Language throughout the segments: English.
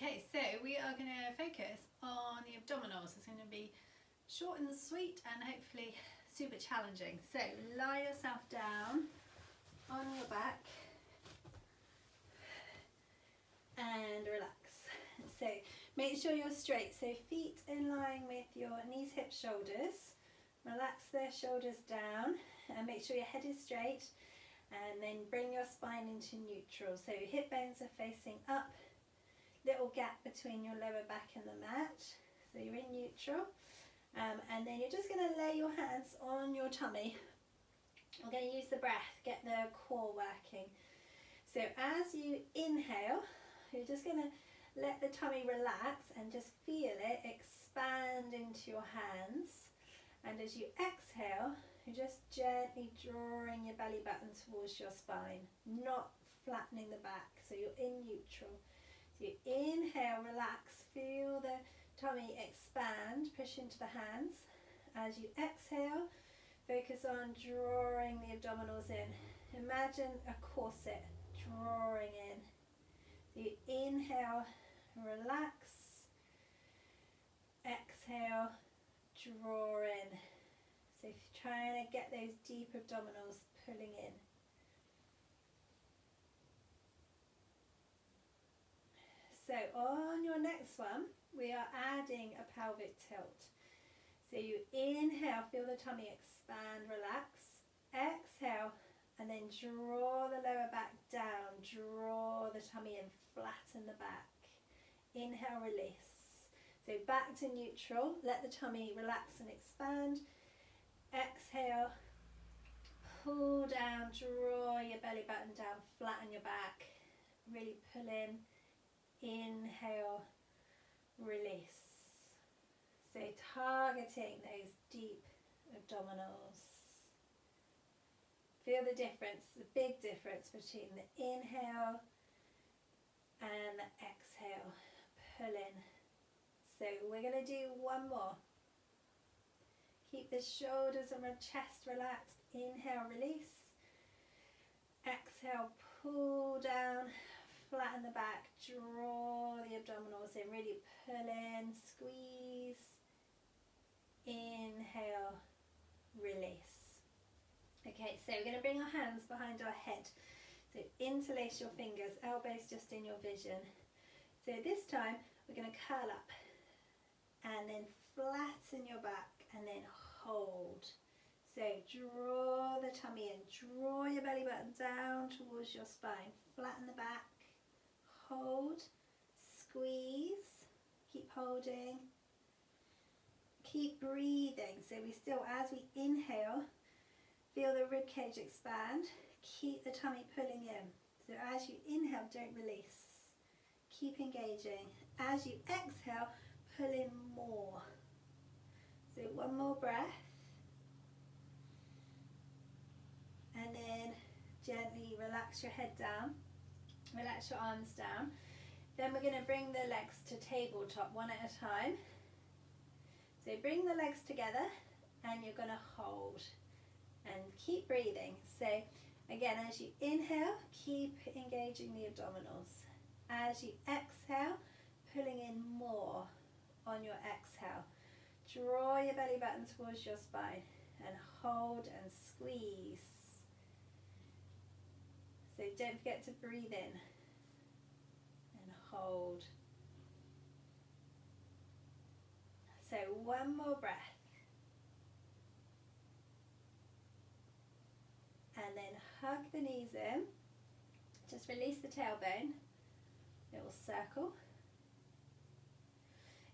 Okay, so we are going to focus on the abdominals. It's going to be short and sweet and hopefully super challenging. So lie yourself down on your back and relax. So make sure you're straight. So feet in line with your knees, hips, shoulders. Relax the shoulders down and make sure your head is straight, and then bring your spine into neutral. So hip bones are facing up, little gap between your lower back and the mat. So you're in neutral. And then you're just going to lay your hands on your tummy. We're going to use the breath, get the core working. So as you inhale, you're just going to let the tummy relax and just feel it expand into your hands. And as you exhale, you're just gently drawing your belly button towards your spine, not flattening the back. So you're in neutral. So you inhale, relax, feel the tummy expand, push into the hands. As you exhale, focus on drawing the abdominals in. Imagine a corset drawing in. So you inhale, relax, exhale, draw in. So if you're trying to get those deep abdominals pulling in. So on your next one, we are adding a pelvic tilt. So you inhale, feel the tummy expand, relax. Exhale, and then draw the lower back down. Draw the tummy in, flatten the back. Inhale, release. So back to neutral. Let the tummy relax and expand. Exhale, pull down, draw your belly button down, flatten your back. Really pull in. Inhale, release. So targeting those deep abdominals. Feel the difference, the big difference between the inhale and the exhale. Pull in. So we're going to do one more. Keep the shoulders and the chest relaxed. Inhale, release. Exhale, pull down, flatten the back, draw the abdominals in, really pull in, squeeze. Inhale, release. Okay, so we're going to bring our hands behind our head. So interlace your fingers, elbows just in your vision. So this time we're going to curl up and then flatten your back and then hold. So draw the tummy in, draw your belly button down towards your spine, flatten the back, hold, squeeze, keep holding, keep breathing. So we still, as we inhale, feel the rib cage expand, keep the tummy pulling in. So as you inhale, don't release, keep engaging. As you exhale, pull in more. So one more breath. And then gently relax your head down, relax your arms down. Then we're going to bring the legs to tabletop one at a time. So bring the legs together and you're going to hold and keep breathing. So again, as you inhale, keep engaging the abdominals. As you exhale, pulling in more on your exhale. Draw your belly button towards your spine and hold and squeeze. So don't forget to breathe in and hold. So one more breath. And then hug the knees in. Just release the tailbone. Little circle.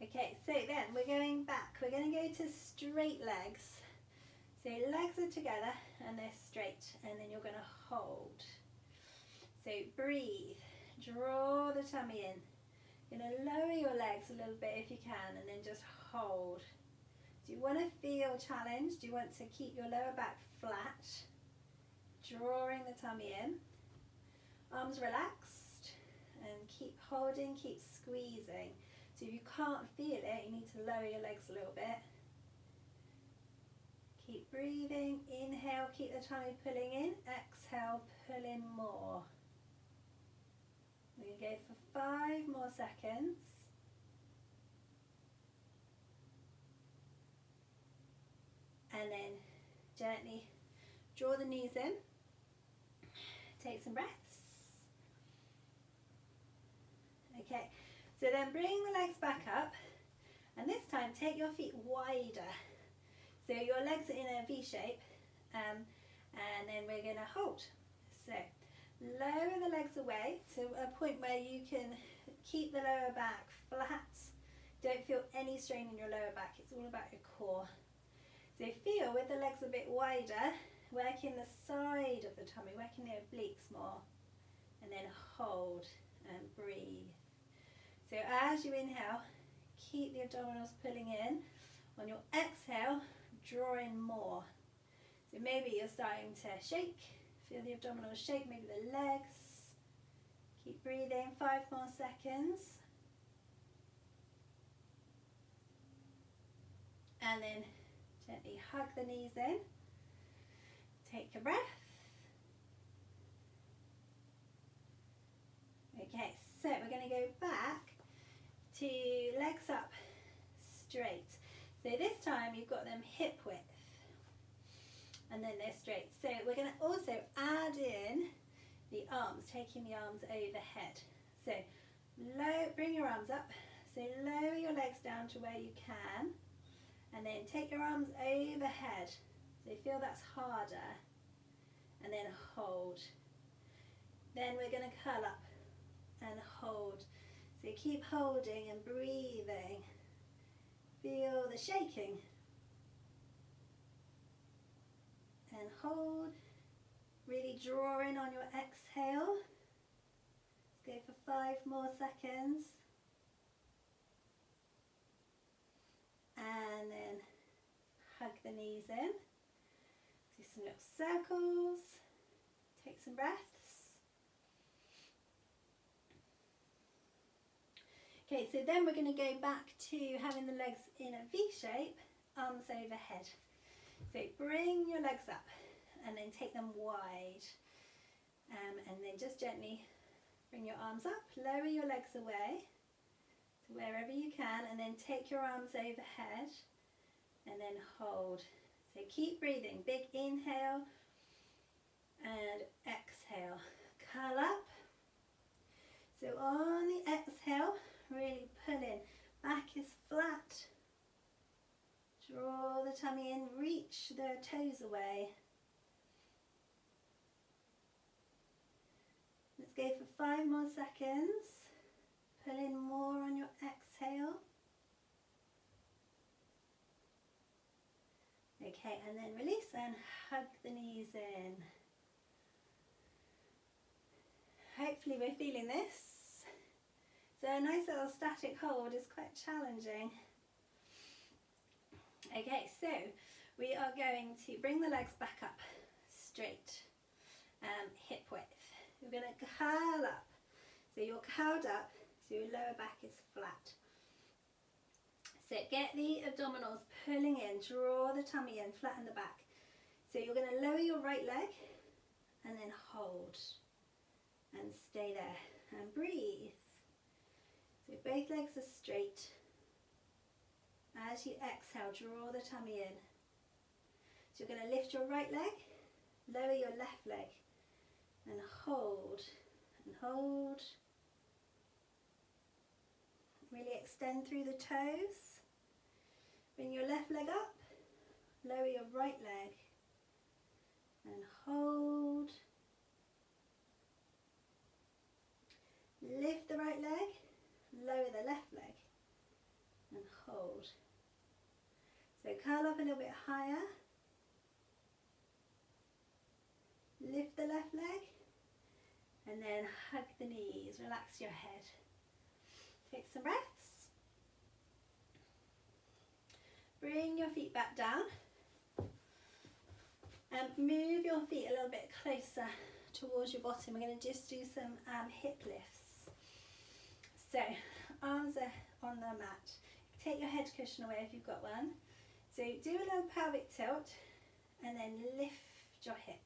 Okay, so then we're going back. We're going to go to straight legs. So legs are together and they're straight, and then you're going to hold. So breathe, draw the tummy in. You're going to lower your legs a little bit if you can, and then just hold. Do you want to feel challenged? Do you want to keep your lower back flat? Drawing the tummy in. Arms relaxed, and keep holding, keep squeezing. So if you can't feel it, you need to lower your legs a little bit. Keep breathing. Inhale, keep the tummy pulling in. Exhale, pull in more. We're going to go for 5 more seconds. And then gently draw the knees in. Take some breaths. Okay, so then bring the legs back up, and this time take your feet wider. So your legs are in a V shape, and then we're going to hold. So lower the legs away to a point where you can keep the lower back flat. Don't feel any strain in your lower back, it's all about your core. So feel with the legs a bit wider, working the side of the tummy, working the obliques more, and then hold and breathe. So as you inhale, keep the abdominals pulling in. On your exhale, draw in more. So maybe you're starting to shake, feel the abdominals shake, maybe the legs. Keep breathing, 5 more seconds. And then gently hug the knees in. Take a breath. Okay, so we're going to go back to legs up straight. So this time you've got them hip width and then they're straight. So we're going to also add in the arms, taking the arms overhead. So bring your arms up. So lower your legs down to where you can, and then take your arms overhead. So feel that's harder, and then hold. Then we're going to curl up and hold. So keep holding and breathing. Feel the shaking. And hold. Really draw in on your exhale. Let's go for 5 more seconds. And then hug the knees in. Do some little circles. Take some breaths. Okay, so then we're going to go back to having the legs in a V shape, arms overhead. So bring your legs up and then take them wide. And then just gently bring your arms up, lower your legs away to wherever you can, and then take your arms overhead and then hold. So keep breathing, big inhale and exhale. Curl up. So on the exhale, really pull in. Back is flat. Draw the tummy in, reach the toes away. Let's go for 5 more seconds. Pull in more on your exhale. Okay, and then release and hug the knees in. Hopefully we're feeling this. So a nice little static hold is quite challenging. Okay, so we are going to bring the legs back up straight, hip width. You're going to curl up. So you're curled up, so your lower back is flat. So get the abdominals pulling in, draw the tummy in, flatten the back. So you're going to lower your right leg and then hold and stay there and breathe. So both legs are straight. As you exhale, draw the tummy in. So you're going to lift your right leg, lower your left leg and hold and hold. Really extend through the toes. Bring your left leg up, lower your right leg and hold. Lift the right leg, lower the left leg and hold. So curl up a little bit higher. Lift the left leg and then hug the knees, relax your head. Take some breaths. Bring your feet back down and move your feet a little bit closer towards your bottom. We're going to just do some hip lifts. So arms are on the mat. Take your head cushion away if you've got one. So do a little pelvic tilt and then lift your hips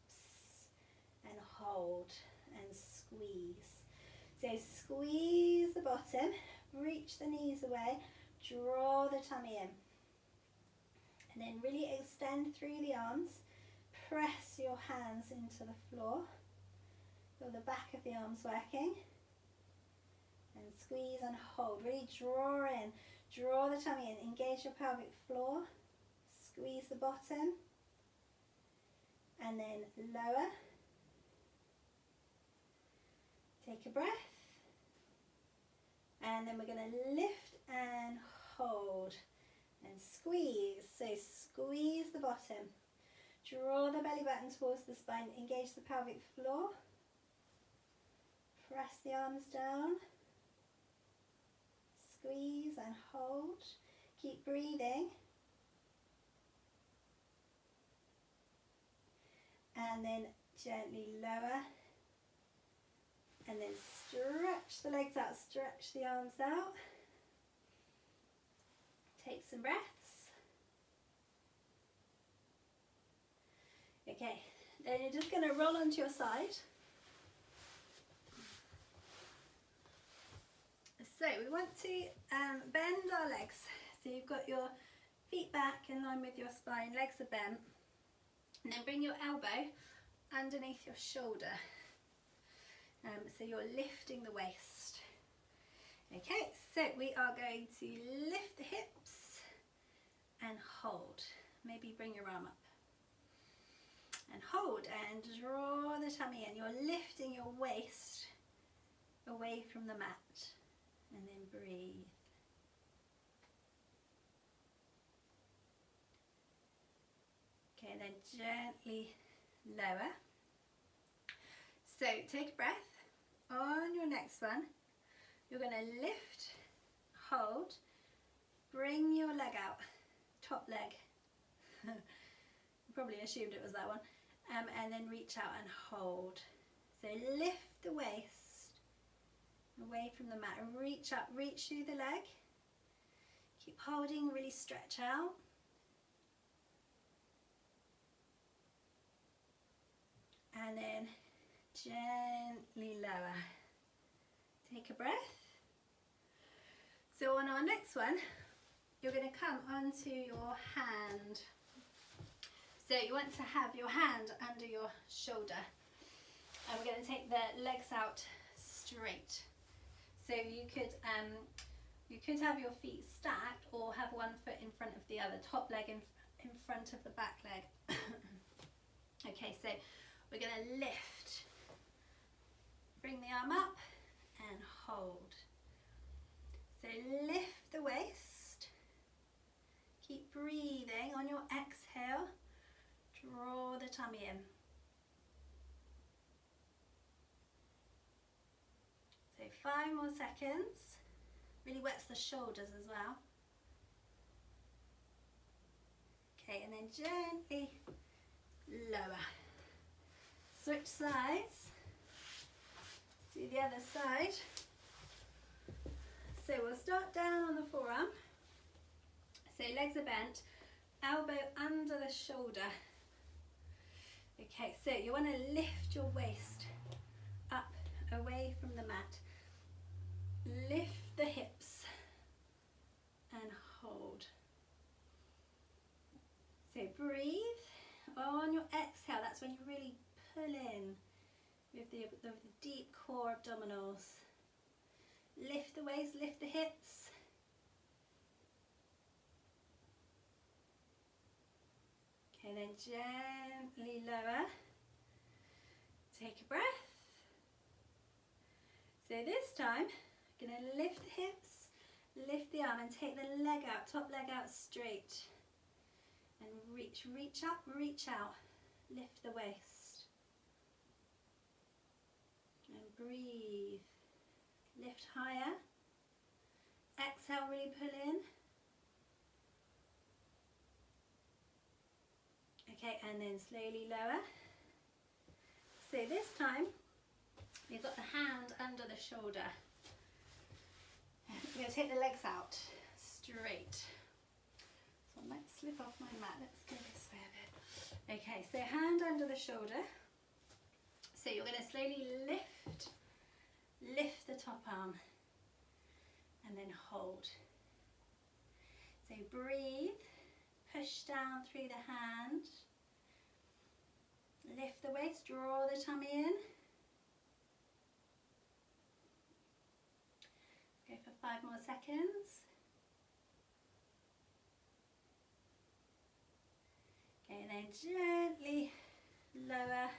and hold and squeeze. So squeeze the bottom, reach the knees away, draw the tummy in. And then really extend through the arms. Press your hands into the floor. Feel the back of the arms working. And squeeze and hold. Really draw in. Draw the tummy in. Engage your pelvic floor. Squeeze the bottom. And then lower. Take a breath. And then we're going to lift and hold. And squeeze. So squeeze the bottom. Draw the belly button towards the spine. Engage the pelvic floor. Press the arms down. Squeeze and hold. Keep breathing. And then gently lower. And then stretch the legs out, stretch the arms out. Take some breaths. Okay, then you're just going to roll onto your side. So we want to bend our legs. So you've got your feet back in line with your spine, legs are bent. And then bring your elbow underneath your shoulder. So you're lifting the waist. Okay, so we are going to lift the hips and hold. Maybe bring your arm up. And hold and draw the tummy in. You're lifting your waist away from the mat. And then breathe. Okay, and then gently lower. So take a breath. On your next one, you're going to lift, hold, bring your leg out, top leg. You probably assumed it was that one. And then reach out and hold. So lift the waist away from the mat and reach up, reach through the leg. Keep holding, really stretch out. And then gently lower. Take a breath. So on our next one, you're going to come onto your hand. So you want to have your hand under your shoulder. And we're going to take the legs out straight. So you could have your feet stacked or have one foot in front of the other, top leg in front of the back leg. Okay, so we're going to lift. Bring the arm up and hold. So lift the waist. Keep breathing. On your exhale, draw the tummy in. So 5 more seconds. Really wets the shoulders as well. Okay, and then gently lower. Switch sides. Do the other side. So we'll start down on the forearm. So legs are bent, elbow under the shoulder. Okay, so you want to lift your waist up away from the mat. Lift the hips and hold. So breathe. On your exhale, that's when you really pull in with the deep core abdominals. Lift the waist, lift the hips. Okay, then gently lower. Take a breath. So this time, I'm going to lift the hips, lift the arm and take the leg out, top leg out straight. And reach up, reach out. Lift the waist. And breathe. Lift higher. Exhale, really pull in. Okay, and then slowly lower. So this time, you've got the hand under the shoulder. You're going to take the legs out straight. So I might slip off my mat. Let's go this way a bit. Okay, so hand under the shoulder. So you're going to slowly lift the top arm, and then hold. So breathe, push down through the hand, lift the waist, draw the tummy in. Go for 5 more seconds. Okay, and then gently lower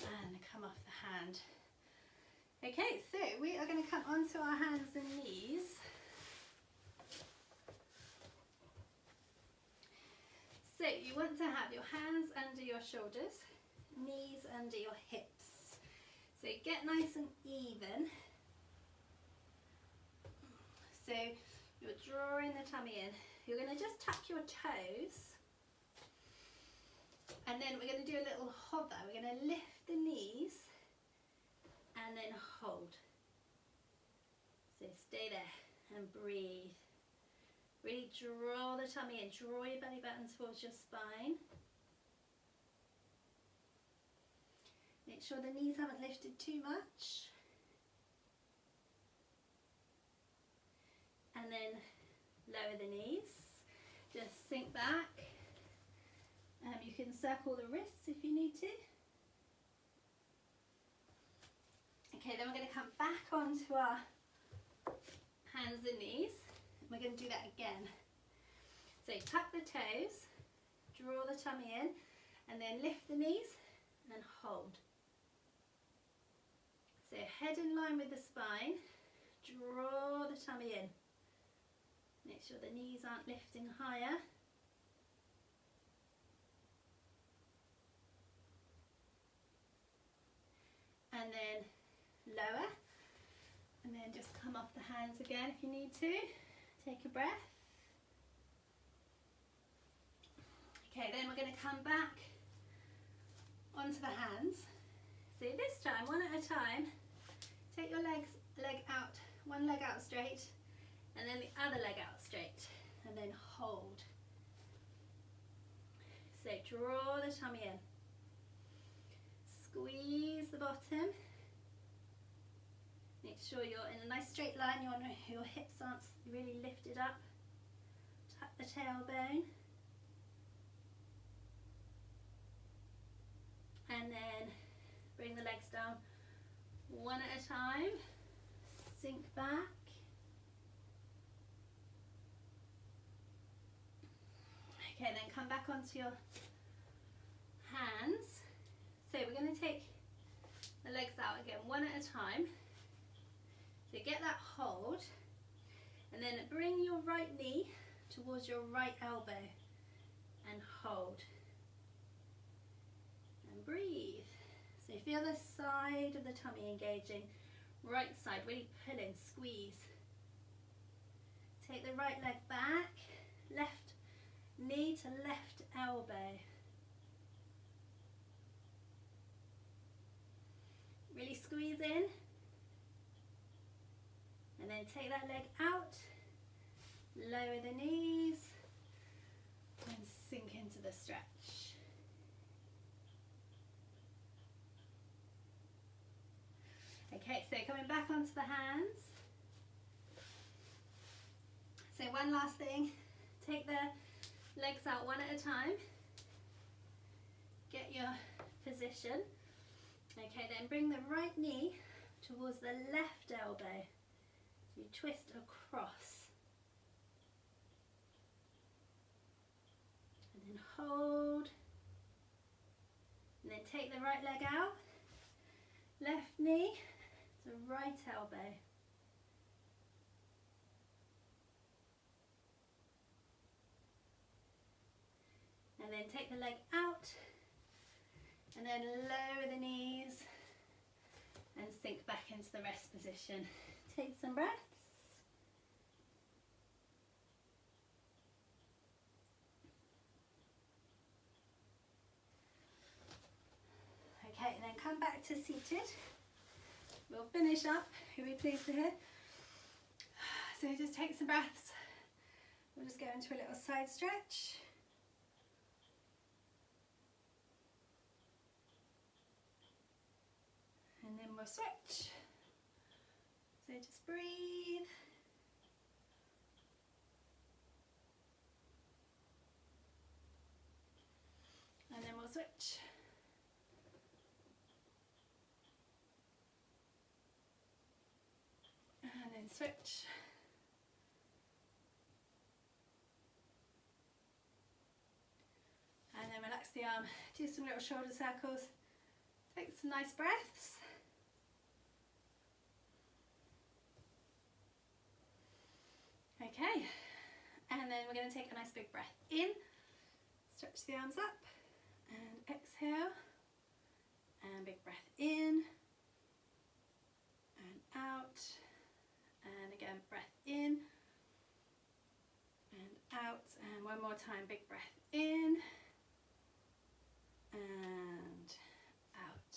and come off the hand. Okay, so we are going to come onto our hands and knees. So you want to have your hands under your shoulders, knees under your hips. So get nice and even. So you're drawing the tummy in. You're going to just tuck your toes. And then we're going to do a little hover. We're going to lift the knees and then hold. So stay there and breathe. Really draw the tummy in. Draw your belly button towards your spine. Make sure the knees haven't lifted too much. And then lower the knees. Just sink back. You can circle the wrists if you need to. Okay, then we're going to come back onto our hands and knees. We're going to do that again. So tuck the toes, draw the tummy in, and then lift the knees and hold. So head in line with the spine, draw the tummy in. Make sure the knees aren't lifting higher. And then lower, and then just come off the hands again if you need to. Take a breath. Okay, then we're going to come back onto the hands. So this time, one at a time, take your leg out, one leg out straight, and then the other leg out straight, and then hold. So draw the tummy in. Squeeze the bottom. Make sure you're in a nice straight line, your hips aren't really lifted up. Tuck the tailbone. And then bring the legs down one at a time. Sink back. Okay, then come back onto your hands. So we're going to take the legs out again, one at a time. So get that hold, and then bring your right knee towards your right elbow and hold. And breathe. So feel the side of the tummy engaging, right side really pulling, squeeze. Take the right leg back, left knee to left elbow. Really squeeze in, and then take that leg out, lower the knees, and sink into the stretch. Okay, so coming back onto the hands. So one last thing, take the legs out one at a time, get your position. Okay, then bring the right knee towards the left elbow. So you twist across. And then hold. And then take the right leg out. Left knee to right elbow. And then take the leg out. And then lower the knees and sink back into the rest position. Take some breaths. Okay, and then come back to seated. We'll finish up. You'll be pleased to hear. So just take some breaths. We'll just go into a little side stretch. And then we'll switch. So just breathe. And then we'll switch. And then switch. And then relax the arm. Do some little shoulder circles. Take some nice breaths. Okay, and then we're going to take a nice big breath in, stretch the arms up, and exhale, and big breath in, and out, and again breath in, and out, and one more time, big breath in, and out,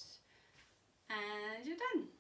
and you're done.